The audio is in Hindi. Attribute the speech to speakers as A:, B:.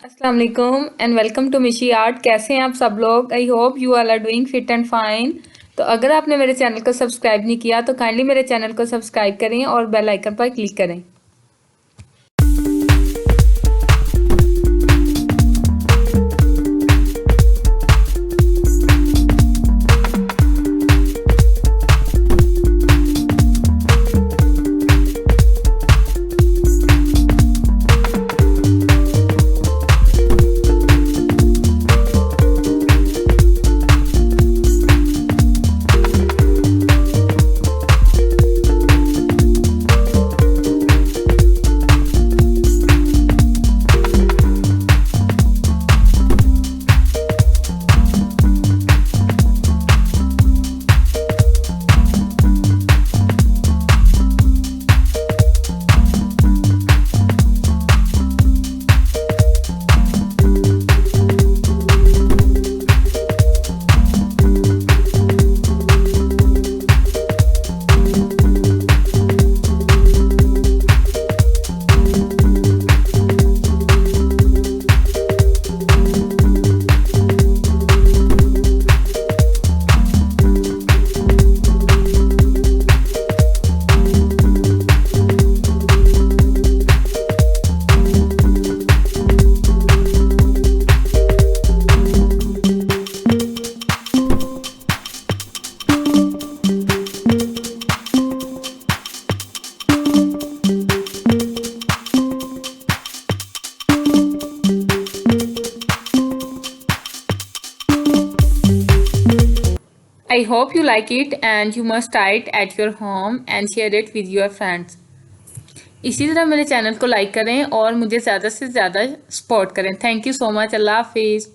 A: अस्सलाम वालेकुम and welcome to Mishi Art. कैसे हैं आप सब लोग? I hope you all are doing fit and fine. तो अगर आपने मेरे चैनल को सब्सक्राइब नहीं किया तो काइंडली मेरे चैनल को सब्सक्राइब करें और बेल आइकन पर क्लिक करें। I hope you like it and you must try it at your home and share it with your friends. इसी तरह मेरे चैनल को लाइक करें और मुझे ज़्यादा से ज़्यादा सपोर्ट करें। Thank you so much. अल्लाह हाफिज़।